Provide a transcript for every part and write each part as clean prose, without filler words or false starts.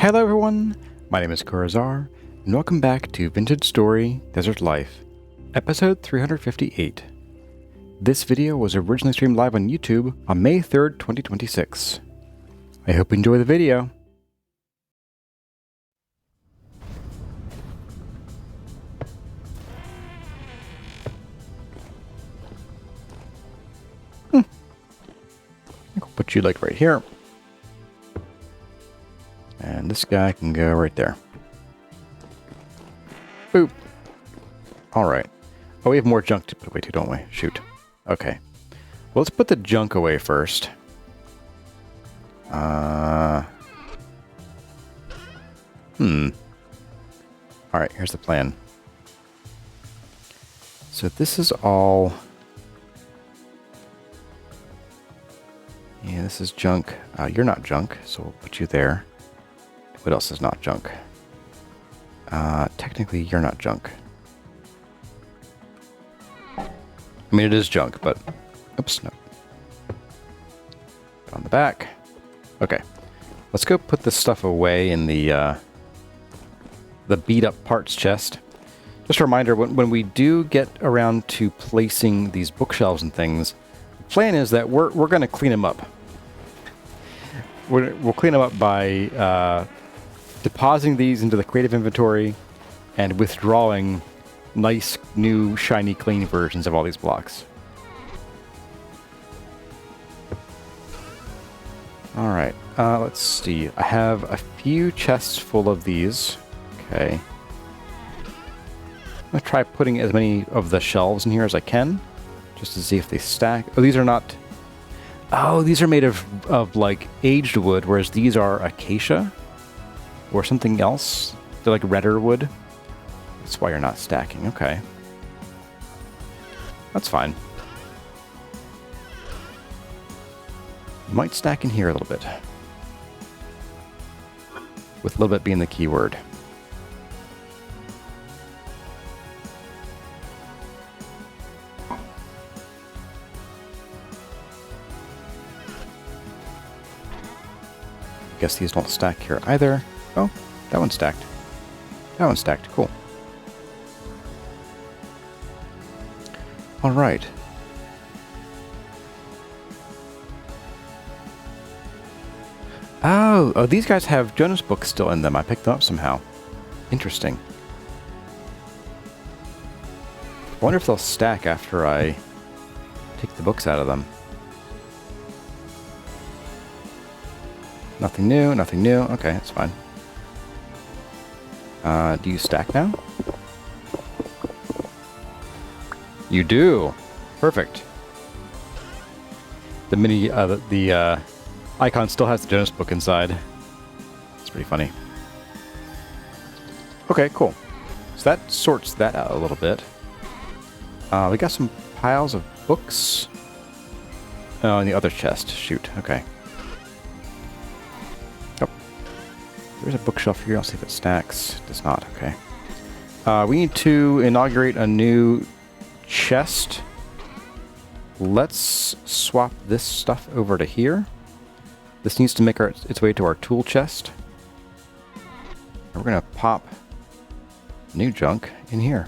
Hello everyone, my name is Kurazar, and welcome back to Vintage Story Desert Life, episode 358. This video was originally streamed live on YouTube on May 3rd, 2026. I hope you enjoy the video. I'll put you like right here. And this guy can go right there. Boop. Alright. Oh, we have more junk to put away too, don't we? Shoot. Okay. Well, let's put the junk away first. Alright, here's the plan. So this is all... Yeah, this is junk. You're not junk, so we'll put you there. What else is not junk? Technically, you're not junk. I mean, it is junk, but... Oops, no. On the back. Okay. Let's go put this stuff away in the beat-up parts chest. Just a reminder, when we do get around to placing these bookshelves and things, the plan is that we're going to clean them up. We'll clean them up by... depositing these into the creative inventory and withdrawing nice, new, shiny, clean versions of all these blocks. Alright, let's see. I have a few chests full of these. Okay. I'm going to try putting as many of the shelves in here as I can, just to see if they stack. Oh, these are not... Oh, these are made of like, aged wood, whereas these are acacia. Or something else. They're like redder wood. That's why you're not stacking. Okay. That's fine. Might stack in here a little bit. With a little bit being the key word. Guess these don't stack here either. Oh, that one's stacked. That one's stacked. Cool. All right. Oh, these guys have Jonas books still in them. I picked them up somehow. Interesting. I wonder if they'll stack after I take the books out of them. Nothing new, nothing new. Okay, that's fine. Do you stack now? You do. Perfect. The mini, the icon still has the Jonas book inside. It's pretty funny. Okay, cool. So that sorts that out a little bit. We got some piles of books. Oh, in the other chest. Shoot. Okay. There's a bookshelf here. I'll see if it stacks. It does not. Okay. We need to inaugurate a new chest. Let's swap this stuff over to here. This needs to make its way to our tool chest. And we're going to pop new junk in here.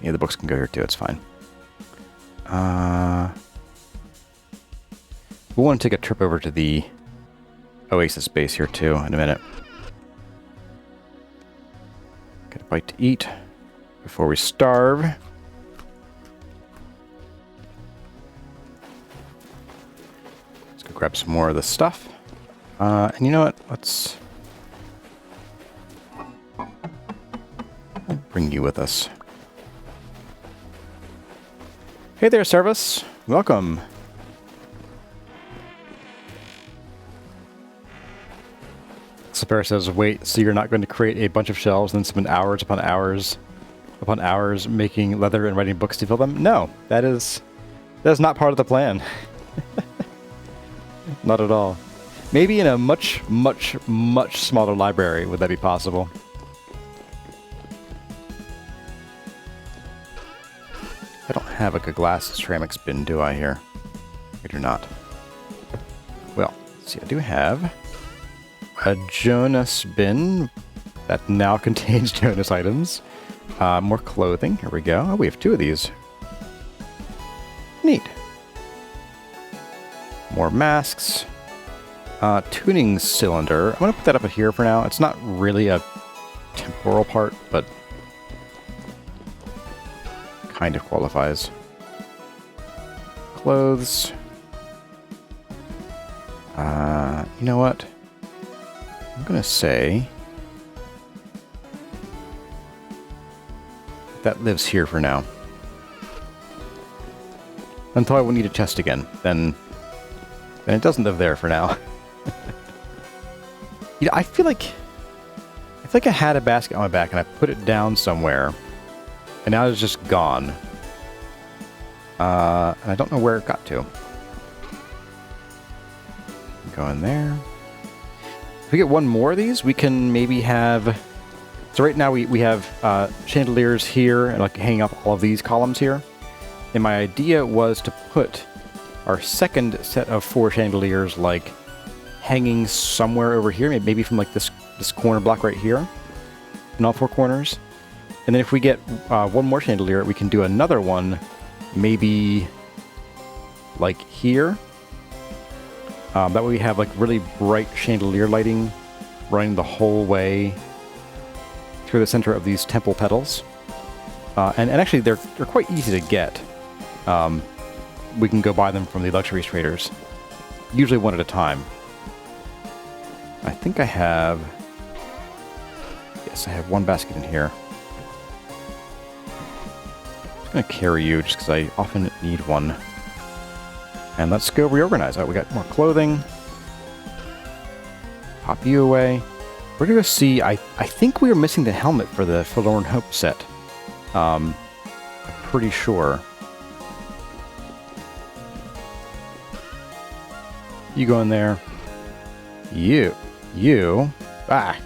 Yeah, the books can go here too. It's fine. We'll want to take a trip over to the Oasis base here too in a minute. Get a bite to eat before we starve. Let's go grab some more of this stuff. And you know what? Let's bring you with us. Hey there, Service. Welcome. Sapara says, wait, so you're not going to create a bunch of shelves and then spend hours upon hours making leather and writing books to fill them? No, that is not part of the plan. Not at all. Maybe in a much, much, much smaller library would that be possible. I don't have like a glass ceramics bin, do I here? I do not. Well, Let's see, I do have a Jonas bin that now contains Jonas items. More clothing. Here we go. Oh, we have 2 of these. Neat. More masks. Tuning cylinder. I'm going to put that up here for now. It's not really a temporal part, but kind of qualifies. Clothes. You know what? I'm going to say that lives here for now. Until I will need a chest again. Then it doesn't live there for now. You know, I feel like I had a basket on my back and I put it down somewhere, and now it's just gone. And I don't know where it got to. Go in there. If we get 1 more of these, we can maybe have... So right now we have chandeliers here and like hanging up all of these columns here. And my idea was to put our second set of 4 chandeliers like hanging somewhere over here, maybe from like this corner block right here, in all 4 corners. And then if we get 1 more chandelier, we can do another one, maybe like here. That way we have like really bright chandelier lighting running the whole way through the center of these temple petals. And actually they're quite easy to get. We can go buy them from the luxury traders, usually 1 at a time. I think I have... Yes, I have 1 basket in here. I'm going to carry you just because I often need one. And let's go reorganize. Oh, we got more clothing. Pop you away. We're going to go see... I think we were missing the helmet for the Forlorn Hope set. I'm pretty sure. You go in there. You. Ah.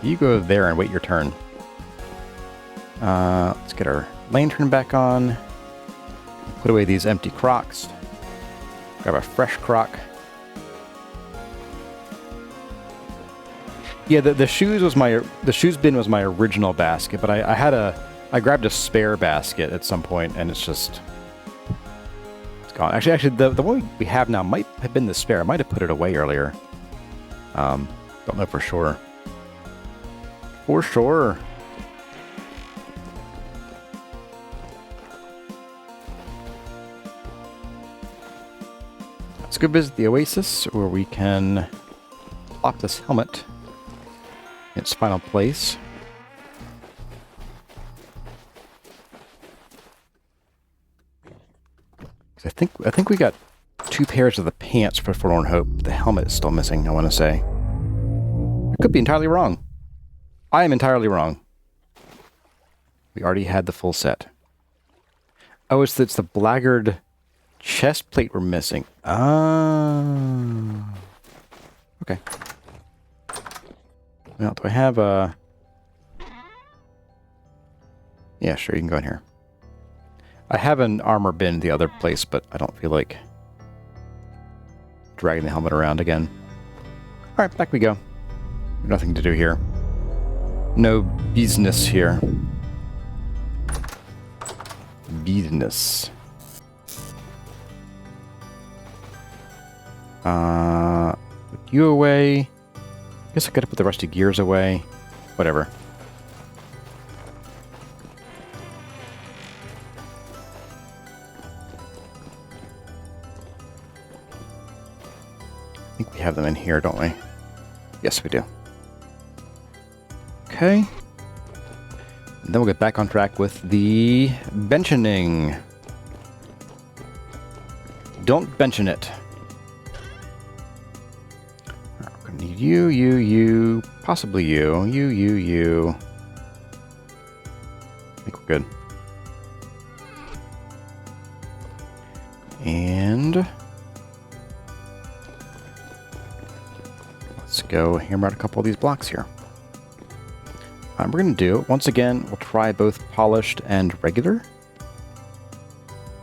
You go there and wait your turn. Let's get our lantern back on. Put away these empty crocks. Grab a fresh crock. Yeah, the shoes bin was my original basket, but I grabbed a spare basket at some point, and it's just gone. Actually, the one we have now might have been the spare. I might have put it away earlier. Don't know for sure. For sure. Let's go visit the Oasis, where we can plop this helmet in its final place. I think we got 2 pairs of the pants for Forlorn Hope. The helmet is still missing, I want to say. I could be entirely wrong. I am entirely wrong. We already had the full set. Oh, it's the blackguard chest plate we're missing. Ah. Okay. Now, do I have a... Yeah, sure, you can go in here. I have an armor bin the other place, but I don't feel like dragging the helmet around again. Alright, back we go. Nothing to do here. No business here. Business. Put you away. Guess I gotta put the rusty gears away. Whatever. I think we have them in here, don't we? Yes, we do. Okay. And then we'll get back on track with the benching. Don't benching it. Right, we're gonna need you, possibly you. I think we're good. And let's go hammer out a couple of these blocks here. We're going to do, once again, we'll try both polished and regular.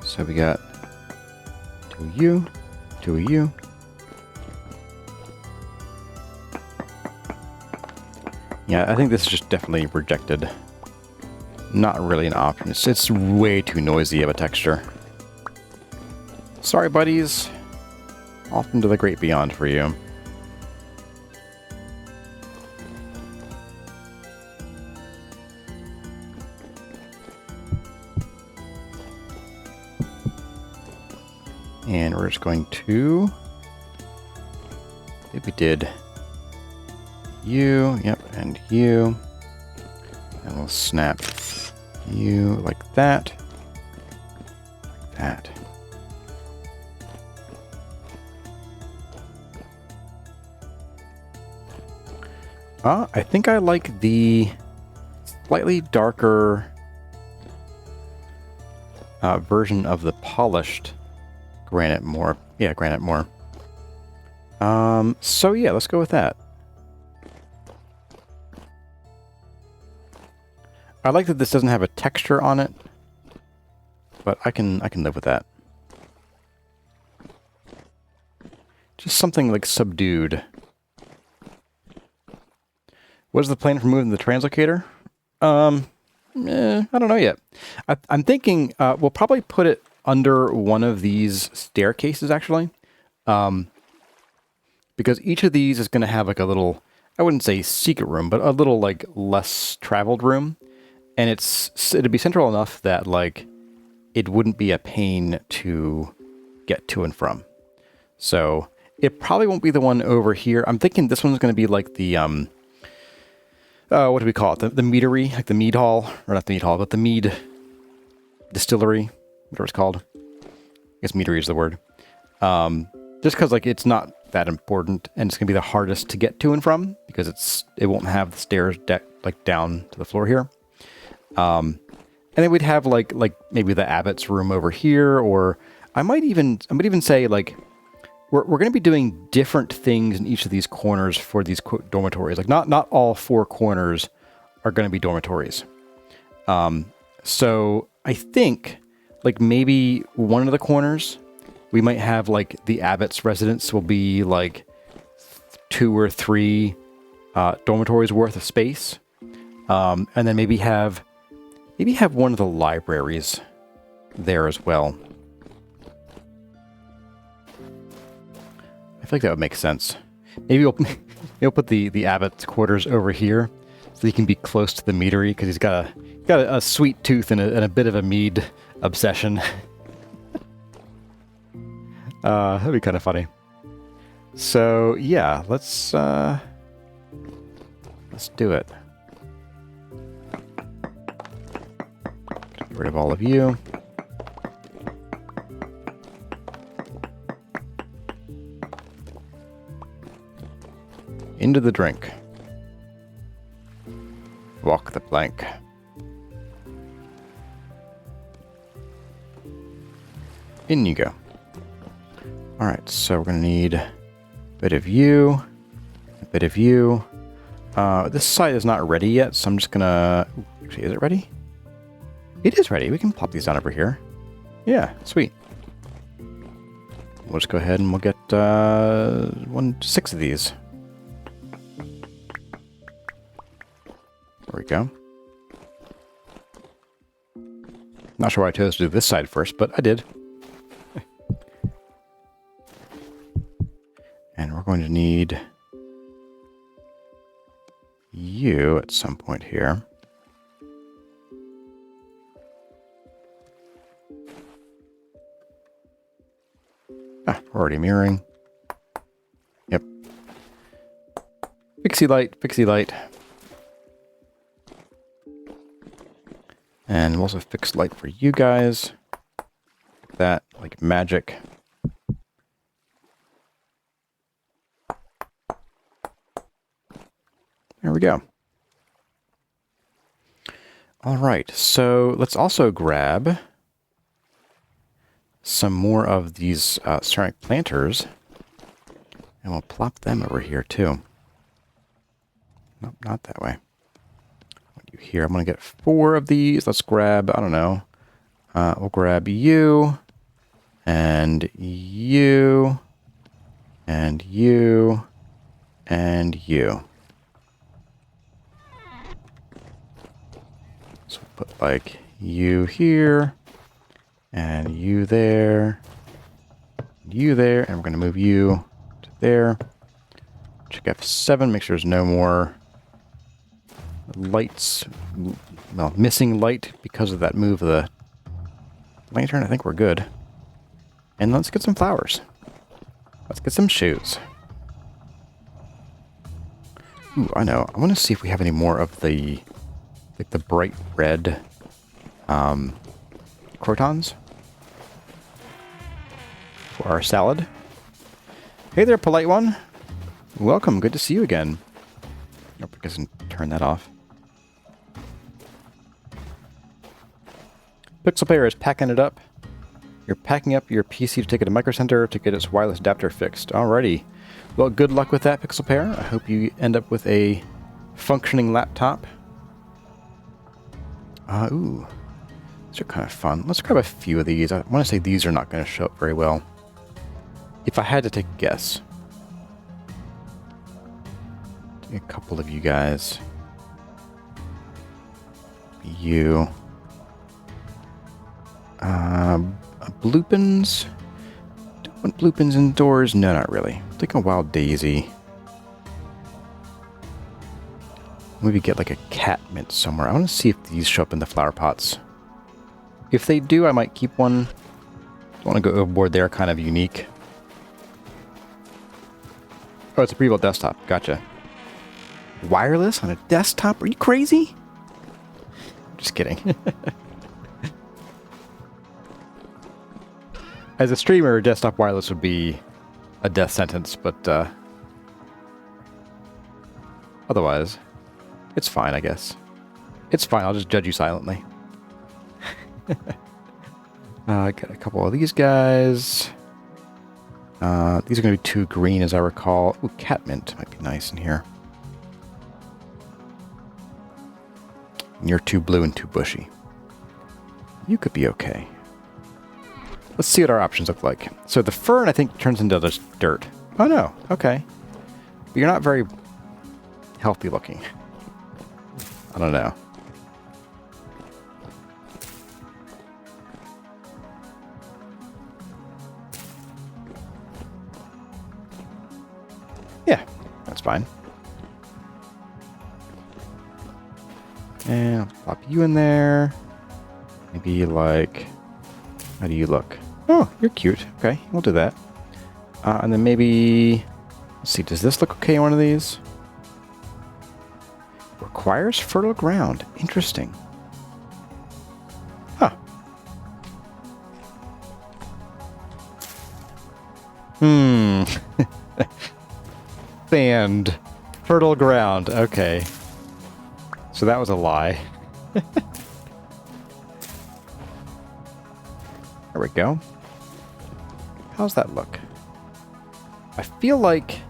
So we got Two of you. Two of you. Yeah, I think this is just definitely rejected. Not really an option. It's way too noisy of a texture. Sorry, buddies. Off into the great beyond for you. And we're just going to... I think we did you, yep, and you. And we'll snap you like that. Like that. I think I like the slightly darker version of the polished granite more. Yeah, granite more. So yeah, let's go with that. I like that this doesn't have a texture on it, but I can live with that. Just something like subdued. What is the plan for moving the translocator? I don't know yet. I'm thinking we'll probably put it under one of these staircases, actually. Because each of these is going to have like a little, I wouldn't say secret room, but a little like less traveled room. And it'd be central enough that like it wouldn't be a pain to get to and from. So it probably won't be the one over here. I'm thinking this one's going to be like the, what do we call it? The meadery, like the mead hall, or not the mead hall, but the mead distillery, whatever it's called. I guess meadery is the word. Just because like it's not that important, and it's gonna be the hardest to get to and from because it won't have the stairs like down to the floor here. And then we'd have like maybe the abbot's room over here, or I might even say like we're going to be doing different things in each of these corners for these quote dormitories. Like not all four corners are going to be dormitories. So I think like maybe one of the corners we might have like the abbot's residence will be like 2 or 3 dormitories worth of space. And then maybe have one of the libraries there as well. I feel like that would make sense. Maybe we'll put the abbot's quarters over here so he can be close to the meadery because he's got a sweet tooth and a bit of a mead obsession. That'd be kind of funny. So yeah, let's do it. Get rid of all of you. Into the drink. Walk the plank. In you go. Alright, so we're going to need a bit of you, a bit of you. This side is not ready yet, so I'm just going to... Actually, is it ready? It is ready. We can plop these down over here. Yeah, sweet. We'll just go ahead and we'll get 6 of these. There we go. Not sure why I chose to do this side first, but I did. And we're going to need you at some point here. Ah, we're already mirroring. Yep. Pixie light, pixie light. And we'll also fix light for you guys. Like that, like magic. There we go. All right, so let's also grab some more of these ceramic planters, and we'll plop them over here too. Nope, not that way. Here, I'm going to get 4 of these. Let's grab, I don't know, we'll grab you, And you. And you. And you. So put like you here. And you there. You there. And we're going to move you to there. Check F7. Make sure there's no more lights. Well, missing light because of that move of the lantern. I think we're good. And let's get some flowers. Let's get some shoes. Ooh, I know. I want to see if we have any more of the, like, the bright red crotons for our salad. Hey there, polite one. Welcome. Good to see you again. Nope, I guess I can turn that off. Pixel Player is packing it up. You're packing up your PC to take it to Micro Center to get its wireless adapter fixed. Alrighty. Well, good luck with that, Pixel Player. I hope you end up with a functioning laptop. Ooh. These are kind of fun. Let's grab a few of these. I want to say these are not going to show up very well. If I had to take a guess. A couple of you guys. You. Bloopins? Don't want bloopins indoors? No, not really. I'll take a wild daisy. Maybe get like a cat mint somewhere. I want to see if these show up in the flower pots. If they do, I might keep one. Don't want to go overboard. They're kind of unique. Oh, it's a pre-built desktop. Gotcha. Wireless on a desktop? Are you crazy? Just kidding. As a streamer, desktop wireless would be a death sentence, but otherwise, it's fine, I guess. It's fine, I'll just judge you silently. Got a couple of these guys. These are going to be too green, as I recall. Ooh, cat mint might be nice in here. And you're too blue and too bushy. You could be okay. Let's see what our options look like. So the fern, I think, turns into just dirt. Oh, no. Okay. But you're not very healthy looking. I don't know. Yeah, that's fine. And I'll pop you in there. Maybe like... How do you look? Oh, you're cute. Okay, we'll do that. And then maybe... Let's see, does this look okay on one of these? Requires fertile ground. Interesting. Huh. Sand. Fertile ground. Okay. So that was a lie. There we go. How's that look? I feel like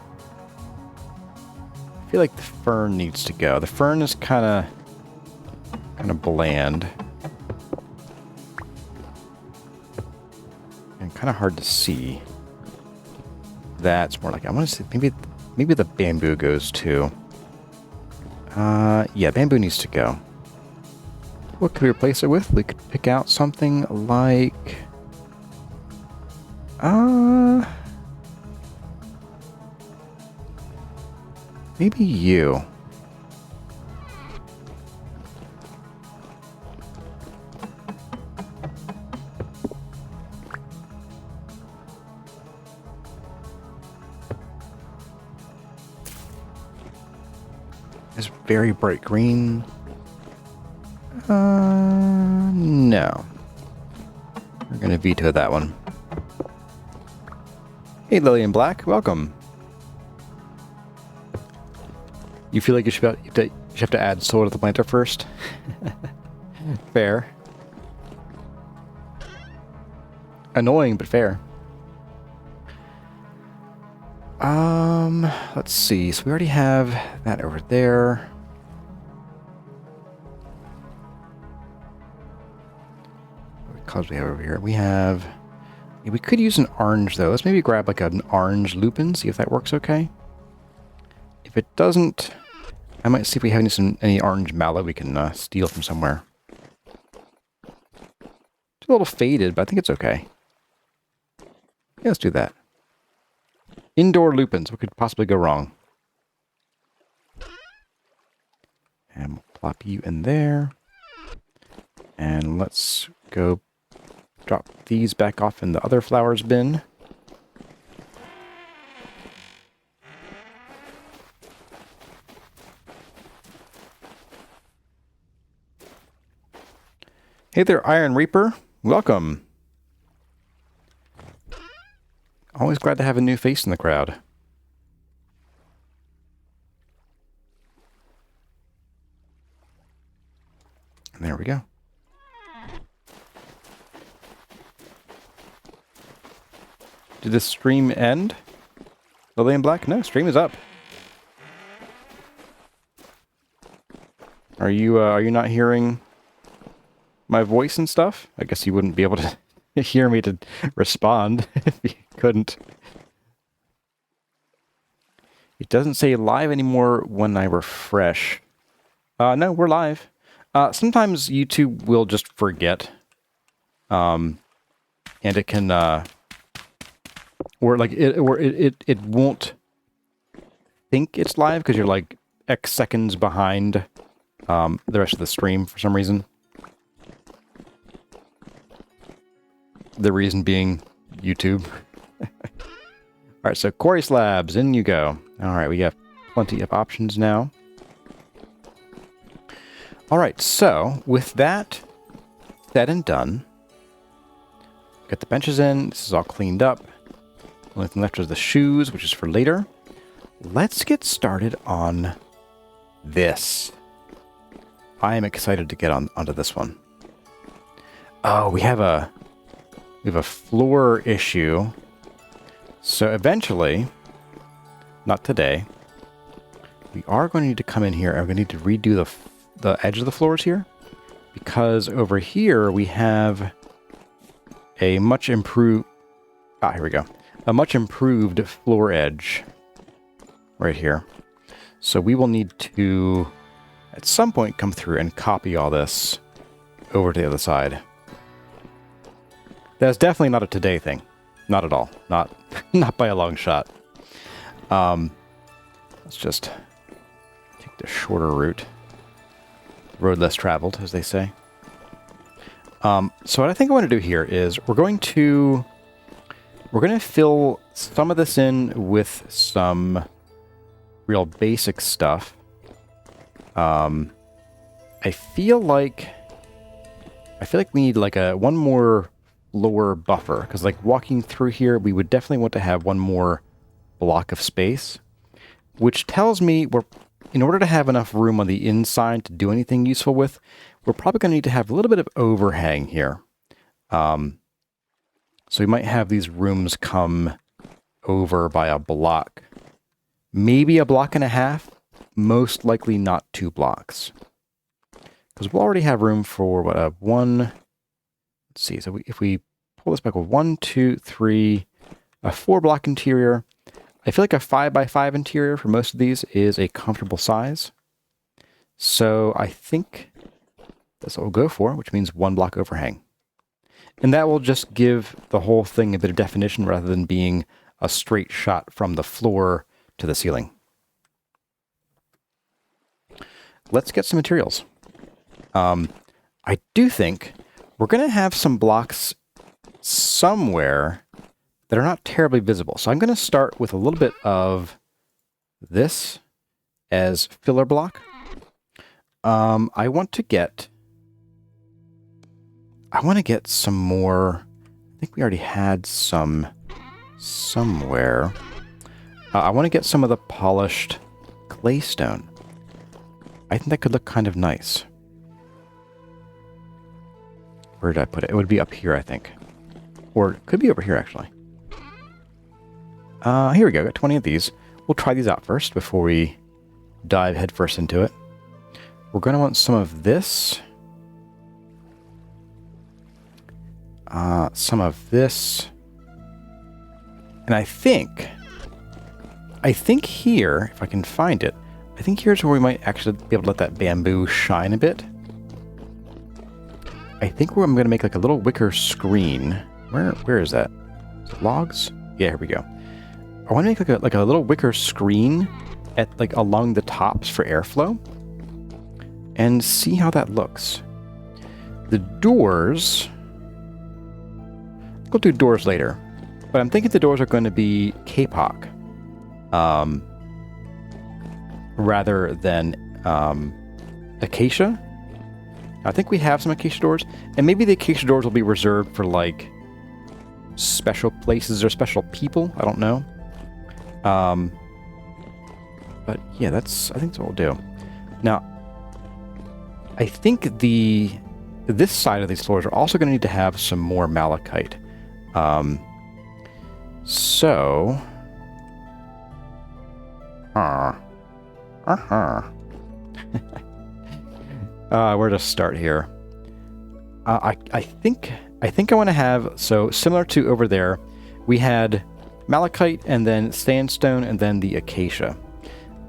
the fern needs to go. The fern is kind of bland and kind of hard to see. That's more like I want to say maybe the bamboo goes too. Yeah, bamboo needs to go. What could we replace it with? We could pick out something like maybe you. It's very bright green. No. We're gonna veto that one. Hey, Lillian Black, welcome. You feel like you should have to add soil to the planter first? Fair. Annoying, but fair. Let's see. So we already have that over there. What colors we have over here? We have Yeah, we could use an orange, though. Let's maybe grab like an orange lupin, see if that works okay. If it doesn't, I might see if we have any orange mallow we can steal from somewhere. It's a little faded, but I think it's okay. Yeah, let's do that. Indoor lupins. What could possibly go wrong? And we'll plop you in there. And let's go drop these back off in the other flowers bin. Hey there, Iron Reaper. Welcome. Always glad to have a new face in the crowd. And there we go. Did this stream end? Lily in Black? No, stream is up. Are you not hearing my voice and stuff? I guess you wouldn't be able to hear me to respond if you couldn't. It doesn't say live anymore when I refresh. No, we're live. Sometimes YouTube will just forget. And it can, or it won't think it's live because you're like X seconds behind the rest of the stream for some reason. The reason being YouTube. Alright, so quarry slabs, in you go. Alright, we have plenty of options now. Alright, so with that said and done, got the benches in, this is all cleaned up. Only thing left is the shoes, which is for later. Let's get started on this. I am excited to get onto this one. Oh, we have a floor issue. So eventually, not today, we are going to need to come in here and we're going to need to redo the edge of the floors here. Because over here we have a much improved... here we go. A much improved floor edge right here. So we will need to, at some point, come through and copy all this over to the other side. That's definitely not a today thing. Not at all. Not by a long shot. Let's just take the shorter route. Road less traveled, as they say. So what I think I want to do here is we're going to fill some of this in with some real basic stuff. I feel like we need like one more lower buffer, because like walking through here, we would definitely want to have one more block of space, which tells me in order to have enough room on the inside to do anything useful with, we're probably going to need to have a little bit of overhang here. So we might have these rooms come over by a block, maybe a block and a half, most likely not 2 blocks, because we'll already have room for one. Let's see, so if we pull this back with 1, 2, 3, a 4-block interior, I feel like a 5x5 interior for most of these is a comfortable size. So I think that's what we'll go for, which means 1 block overhang. And that will just give the whole thing a bit of definition rather than being a straight shot from the floor to the ceiling. Let's get some materials. I do think we're going to have some blocks somewhere that are not terribly visible. So I'm going to start with a little bit of this as filler block. I want to get some more. I think we already had some somewhere. I want to get some of the polished claystone. I think that could look kind of nice. Where did I put it? It would be up here, I think. Or it could be over here, actually. Here we go. Got 20 of these. We'll try these out first before we dive headfirst into it. We're going to want some of this. Some of this. And I think here, if I can find it, I think here's where we might actually be able to let that bamboo shine a bit. I think where I'm going to make like a little wicker screen. Where is that? Is it logs? Yeah, here we go. I want to make like a little wicker screen at like along the tops for airflow, and see how that looks. The doors, we'll do doors later, but I'm thinking the doors are going to be kapok, rather than acacia. I think we have some acacia doors, and maybe the acacia doors will be reserved for like special places or special people. I don't know. But yeah, I think that's what we'll do. Now, I think this side of these floors are also going to need to have some more malachite. Where to start here? I think I want to have, so similar to over there, we had malachite and then sandstone and then the acacia.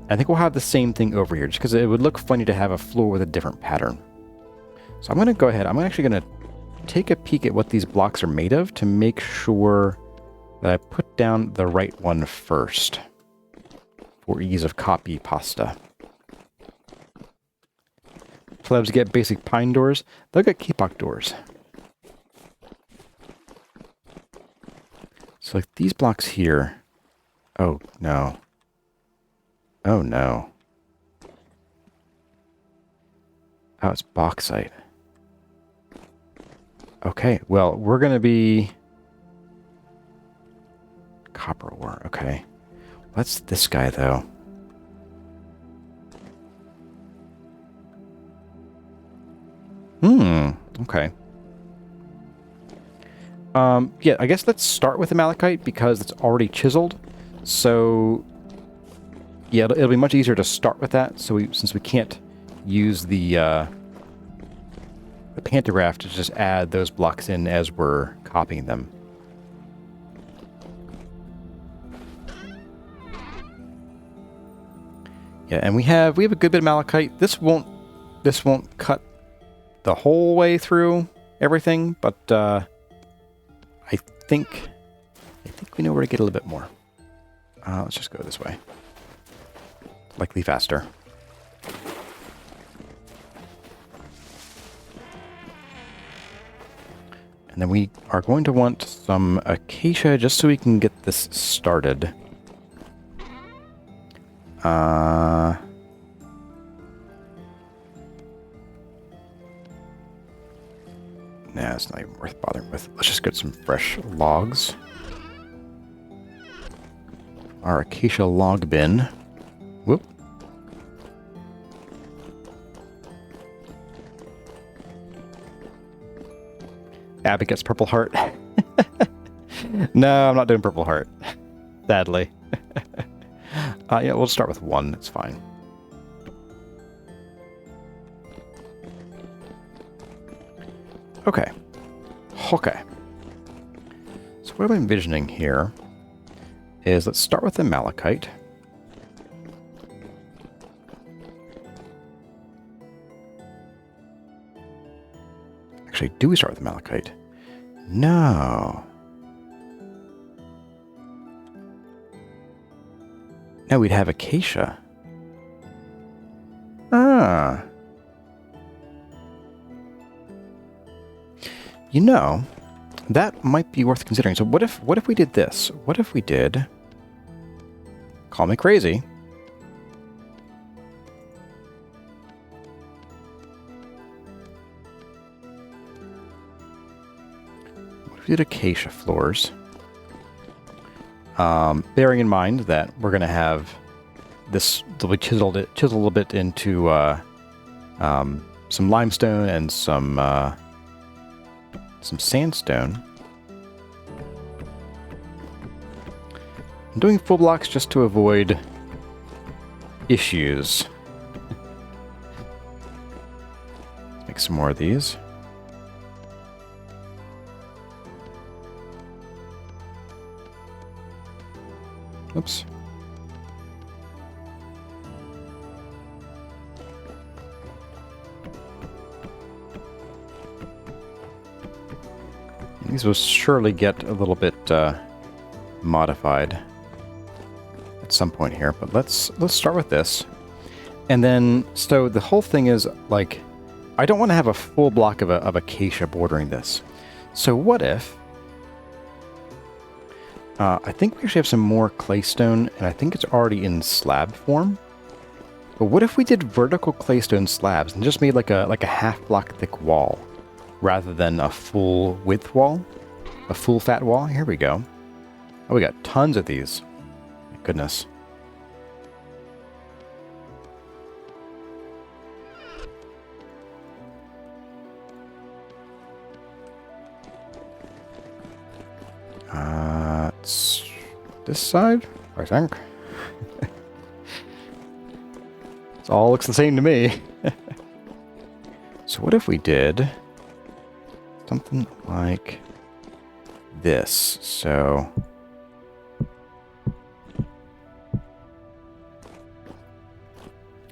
I think we'll have the same thing over here, just because it would look funny to have a floor with a different pattern. So I'm going to go ahead. I'm actually going to take a peek at what these blocks are made of to make sure that I put down the right one first for ease of copy pasta. Plebs get basic pine doors. They'll get kapok doors. So like these blocks here. Oh, no. Oh, no. Oh, it's bauxite. Okay, well, we're going to be... copper ore, okay. What's this guy, though? Okay. Yeah, I guess let's start with the malachite because it's already chiseled. So... yeah, it'll be much easier to start with that, so since we can't use the pantograph to just add those blocks in as we're copying them. Yeah, and we have a good bit of malachite. This won't cut the whole way through everything, but I think we know where to get a little bit more. Let's just go this way. Likely faster. And then we are going to want some acacia just so we can get this started. No, it's not even worth bothering with. Let's just get some fresh logs. Our acacia log bin. Whoop. Abby gets purple heart. No, I'm not doing purple heart. Sadly. Yeah, we'll start with one. It's fine. Okay. Okay. So what I'm envisioning here is let's start with the malachite. Actually, do we start with the malachite? No. No, we'd have acacia. Ah. You know, that might be worth considering. So what if we did this? What if we did... Call me crazy. What if we did acacia floors? Bearing in mind that we're going to have this, they'll be chiseled a little bit into some limestone and some sandstone. I'm doing full blocks just to avoid issues. Let's make some more of these. Oops. These will surely get a little bit modified at some point here, but let's start with this. And then, so the whole thing is, like, I don't want to have a full block of acacia bordering this. So what if... I think we actually have some more claystone, and I think it's already in slab form. But what if we did vertical claystone slabs and just made like a half block thick wall, rather than a full width wall? A full fat wall? Here we go. Oh, we got tons of these. My goodness. It's this side, I think. It all looks the same to me. So what if we did something like this? So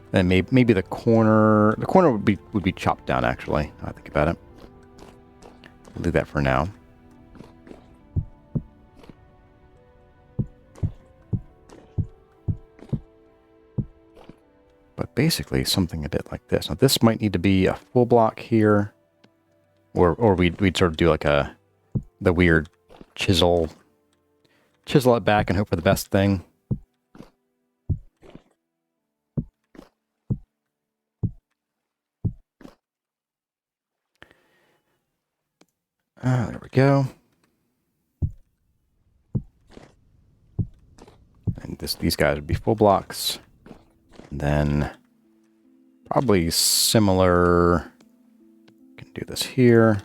then maybe the corner would be chopped down, actually. I think about it. We'll do that for now. But basically something a bit like this. Now this might need to be a full block here, or we'd sort of do like the weird chisel it back and hope for the best thing. There we go. And these guys would be full blocks. And then probably similar. Can do this here.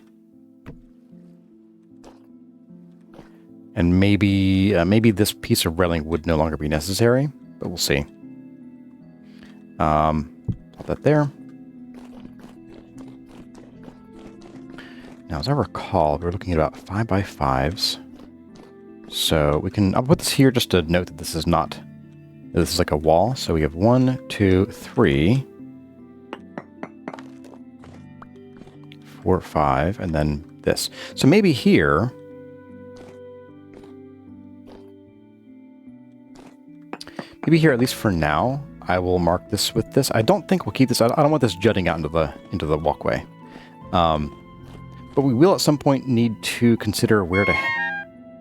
And maybe this piece of railing would no longer be necessary, but we'll see. Put that there. Now, as I recall, we're looking at about 5x5s. So I'll put this here just to note that this is not, this is like a wall. So we have 1, 2, 3, 4, 5, and then this. So maybe here, at least for now, I will mark this with this. I don't think we'll keep this. I don't want this jutting out into the walkway. But we will at some point need to consider where to...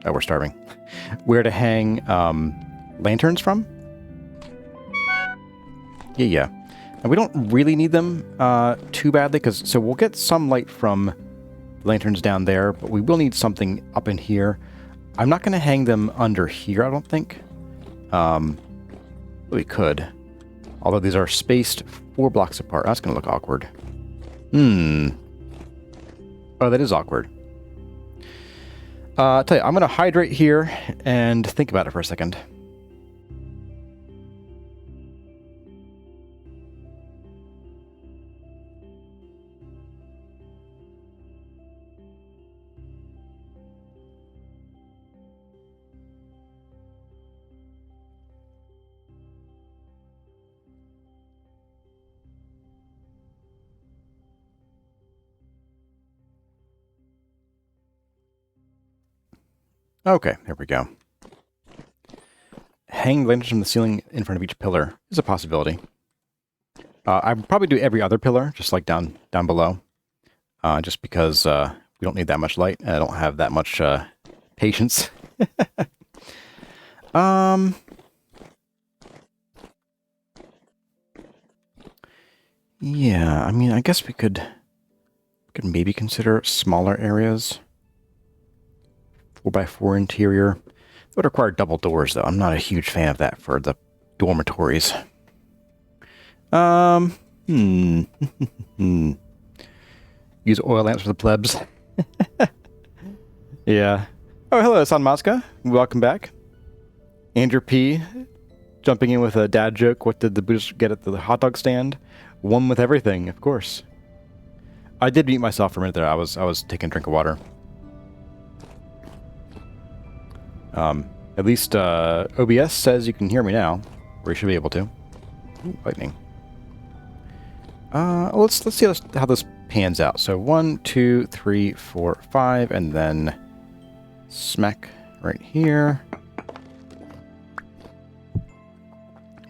Oh, we're starving. Where to hang lanterns from. Yeah. And we don't really need them too badly, so we'll get some light from lanterns down there, but we will need something up in here. I'm not going to hang them under here, I don't think. We could. Although these are spaced 4 blocks apart. That's going to look awkward. Oh, that is awkward. I'll tell you, I'm going to hydrate here and think about it for a second. Okay, there we go. Hang lanterns from the ceiling in front of each pillar is a possibility. I would probably do every other pillar, just like down below. Just because we don't need that much light, and I don't have that much patience. Yeah, I mean, I guess we could maybe consider smaller areas. 4x4 interior. It would require double doors, though. I'm not a huge fan of that for the dormitories. Use oil lamps for the plebs. Yeah. Oh, hello, San Masca. Welcome back. Andrew P. jumping in with a dad joke. What did the Buddhists get at the hot dog stand? One with everything, of course. I did mute myself for a minute there. I was taking a drink of water. At least OBS says you can hear me now, or you should be able to. Ooh, lightning. Let's see how this pans out. So 1, 2, 3, 4, 5, and then smack right here.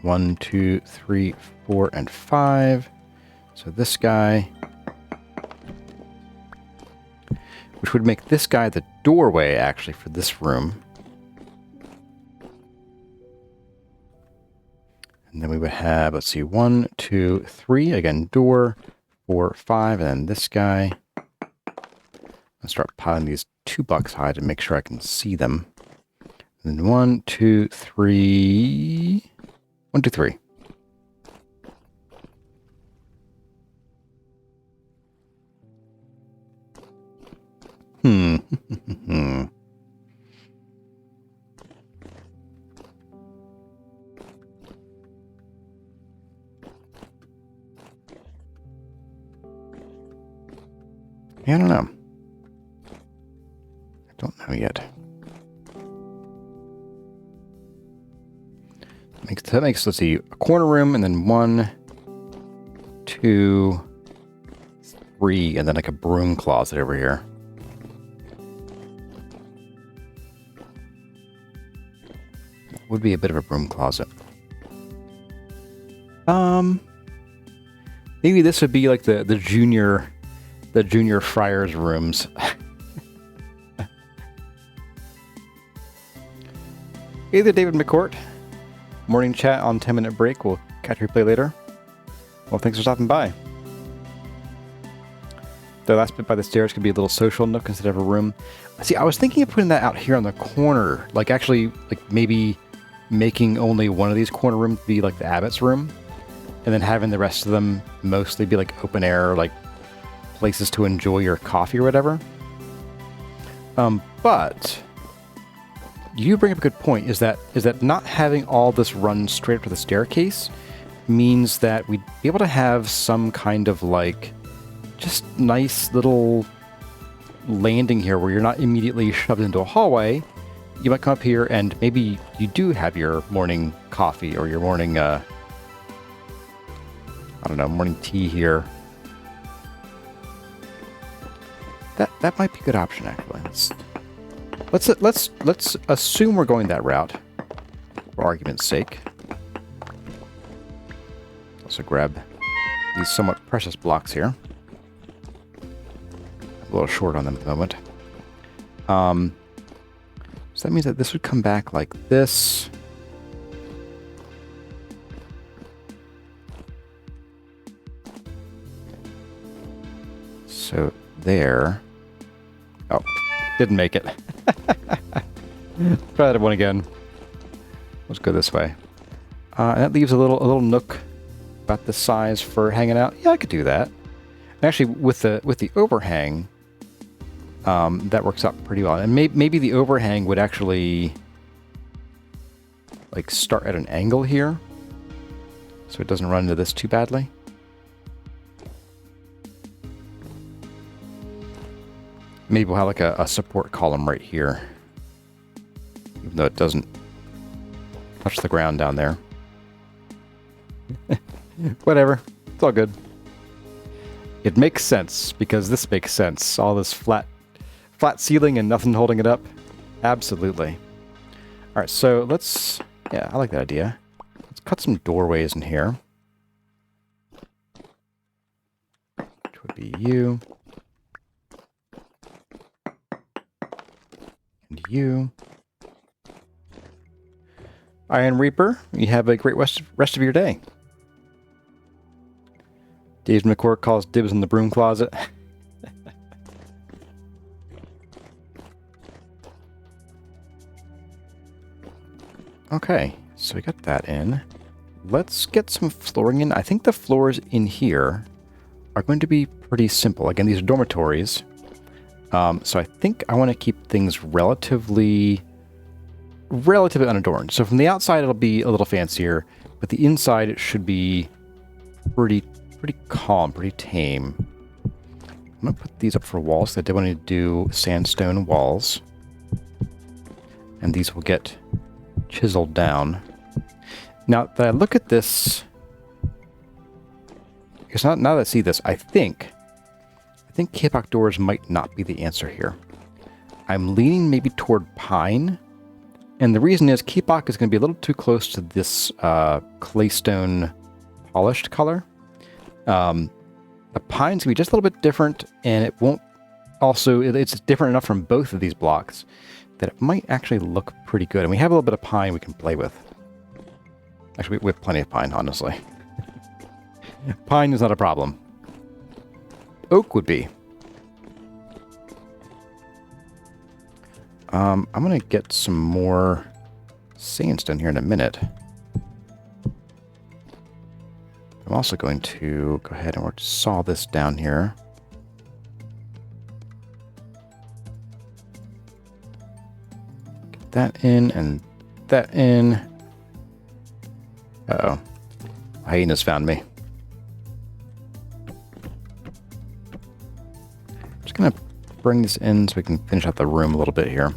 1, 2, 3, 4, and 5. So this guy, which would make this guy the doorway actually for this room. And then we would have, let's see, 1, 2, 3, again, door, 4, 5, and then this guy. I'll start piling these 2 blocks high to make sure I can see them. And then 1, 2, 3, 1, 2, 3. Yeah, I don't know. I don't know yet. That makes, let's see, a corner room, and then 1, 2, 3, and then like a broom closet over here. Would be a bit of a broom closet. Maybe this would be like the junior friars rooms. Hey there, David McCourt. Morning chat on 10-minute break. We'll catch replay later. Well, thanks for stopping by. The last bit by the stairs could be a little social nook instead of a room. See, I was thinking of putting that out here on the corner. Like actually, like maybe making only one of these corner rooms be like the abbot's room. And then having the rest of them mostly be like open air, like places to enjoy your coffee or whatever. But you bring up a good point, is that not having all this run straight up to the staircase means that we'd be able to have some kind of like just nice little landing here where you're not immediately shoved into a hallway. You might come up here and maybe you do have your morning coffee or your morning, I don't know, morning tea here. That might be a good option, actually. Let's assume we're going that route, for argument's sake. Also grab these somewhat precious blocks here. A little short on them at the moment. So that means that this would come back like this. So there. Oh, didn't make it. Try that one again. Let's go this way. And that leaves a little nook about this size for hanging out. Yeah, I could do that. And actually, with the overhang, that works out pretty well. And maybe the overhang would actually like start at an angle here, so it doesn't run into this too badly. Maybe we'll have like a support column right here, even though it doesn't touch the ground down there. Whatever, it's all good. It makes sense because this makes sense. All this flat ceiling and nothing holding it up. Absolutely. All right, so let's, yeah, I like that idea. Let's cut some doorways in here. Which would be you. And you. Iron Reaper, you have a great rest of your day. Dave McCourt calls dibs in the broom closet. Okay, so we got that in. Let's get some flooring in. I think the floors in here are going to be pretty simple. Again, these are dormitories. So I think I want to keep things relatively unadorned. So from the outside, it'll be a little fancier, but the inside it should be pretty calm, pretty tame. I'm going to put these up for walls. I did want to do sandstone walls. And these will get chiseled down. Now that I look at this, because now that I see this, I think kapok doors might not be the answer here. I'm leaning maybe toward pine, and the reason is kapok is going to be a little too close to this claystone polished color. The pine's going to be just a little bit different, and it won't also, it's different enough from both of these blocks that it might actually look pretty good. And we have a little bit of pine we can play with. Actually, we have plenty of pine, honestly. Pine is not a problem. Oak would be. I'm going to get some more sandstone here in a minute. I'm also going to go ahead and we'll saw this down here. Get that in and that in. Uh-oh. Hyenas found me. Just going to bring this in so we can finish out the room a little bit here.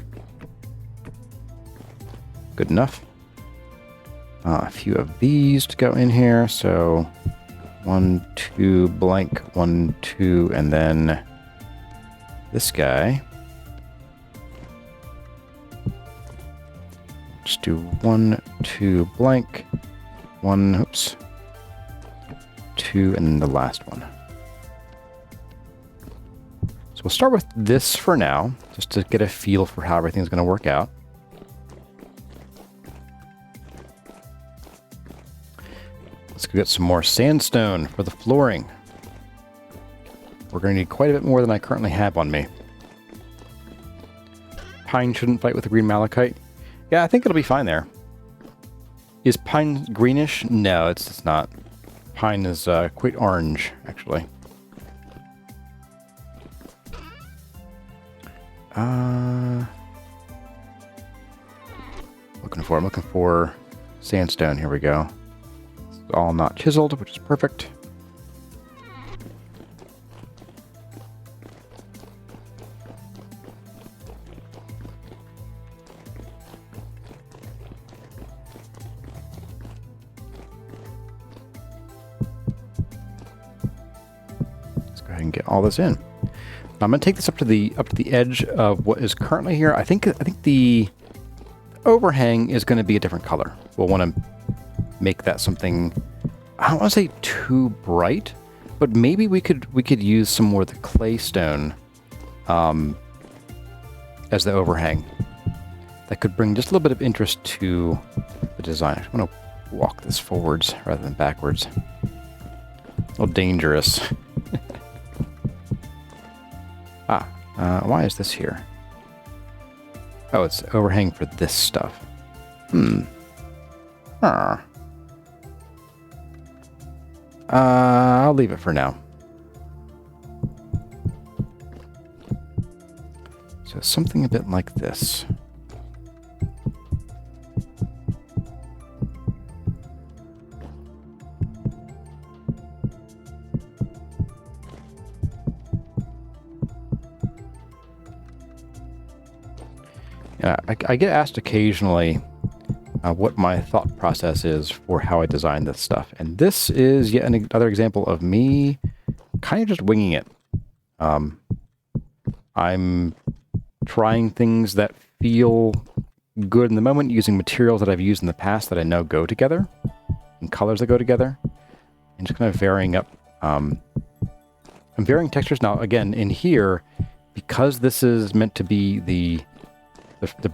Good enough. A few of these to go in here. So 1, 2, blank, 1, 2, and then this guy. Just do 1, 2, blank, 1, oops, 2, and then the last one. So we'll start with this for now, just to get a feel for how everything's going to work out. Let's go get some more sandstone for the flooring. We're going to need quite a bit more than I currently have on me. Pine shouldn't fight with the green malachite. Yeah, I think it'll be fine there. Is pine greenish? No, it's not. Pine is quite orange, actually. I'm looking for sandstone. Here we go. It's all not chiseled, which is perfect. Let's go ahead and get all this in. I'm going to take this up to the edge of what is currently here. I think the overhang is going to be a different color. We'll want to make that something, I don't want to say too bright, but maybe we could use some more of the claystone as the overhang. That could bring just a little bit of interest to the design. I'm going to walk this forwards rather than backwards. A little dangerous. Why is this here? Oh, it's overhang for this stuff. I'll leave it for now. So something a bit like this. I get asked occasionally what my thought process is for how I design this stuff. And this is yet another example of me kind of just winging it. I'm trying things that feel good in the moment using materials that I've used in the past that I know go together and colors that go together. And just kind of varying up. I'm varying textures. Now, again, in here, because this is meant to be the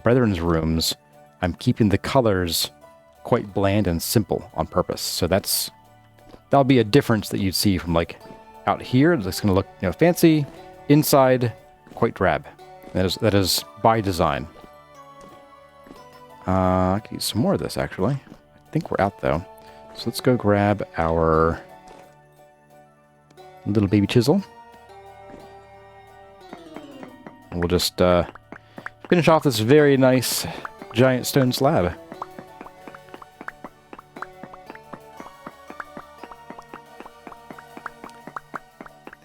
Brethren's rooms, I'm keeping the colors quite bland and simple on purpose. So that'll be a difference that you'd see from like out here. It's going to look, fancy. Inside, quite drab. That is by design. I could use some more of this actually. I think we're out though. So let's go grab our little baby chisel. And we'll just finish off this very nice giant stone slab.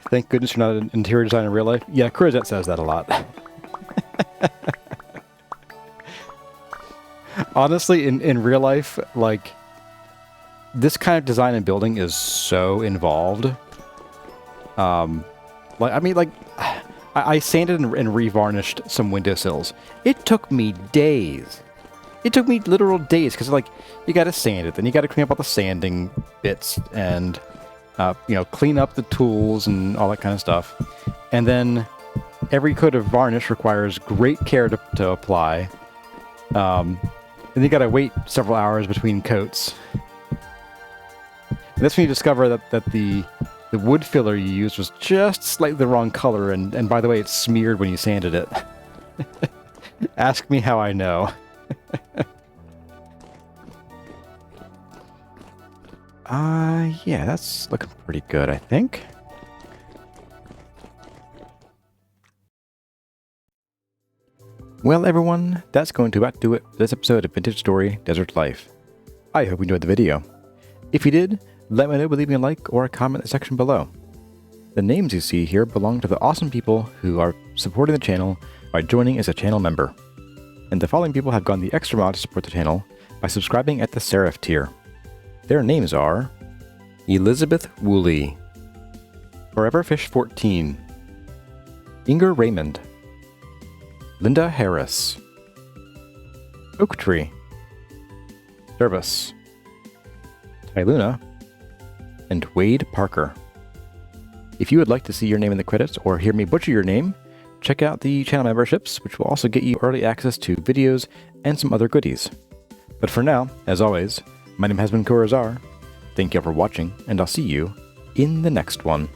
Thank goodness you're not an interior designer in real life. Yeah, Crozet says that a lot. Honestly, in real life, like, this kind of design and building is so involved. Like, I mean, like, I sanded and revarnished some windowsills. It took me days. It took me literal days, because, like, you gotta sand it, then you gotta clean up all the sanding bits, and, you know, clean up the tools and all that kind of stuff. And then every coat of varnish requires great care to apply. And you gotta wait several hours between coats. And that's when you discover that the wood filler you used was just slightly the wrong color, and by the way, it smeared when you sanded it. Ask me how I know. Yeah, that's looking pretty good, I think. Well, everyone, that's going to about do it for this episode of Vintage Story Desert Life. I hope you enjoyed the video. If you did, let me know by leaving a like or a comment in the section below. The names you see here belong to the awesome people who are supporting the channel by joining as a channel member. And the following people have gone the extra mile to support the channel by subscribing at the Seraph tier. Their names are Elizabeth Woolley, Foreverfish14, Inger Raymond, Linda Harris, Oak Tree, Service, Tyluna, and Wade Parker. If you would like to see your name in the credits or hear me butcher your name, check out the channel memberships, which will also get you early access to videos and some other goodies. But for now, as always, my name has been Kurazar. Thank you all for watching, and I'll see you in the next one.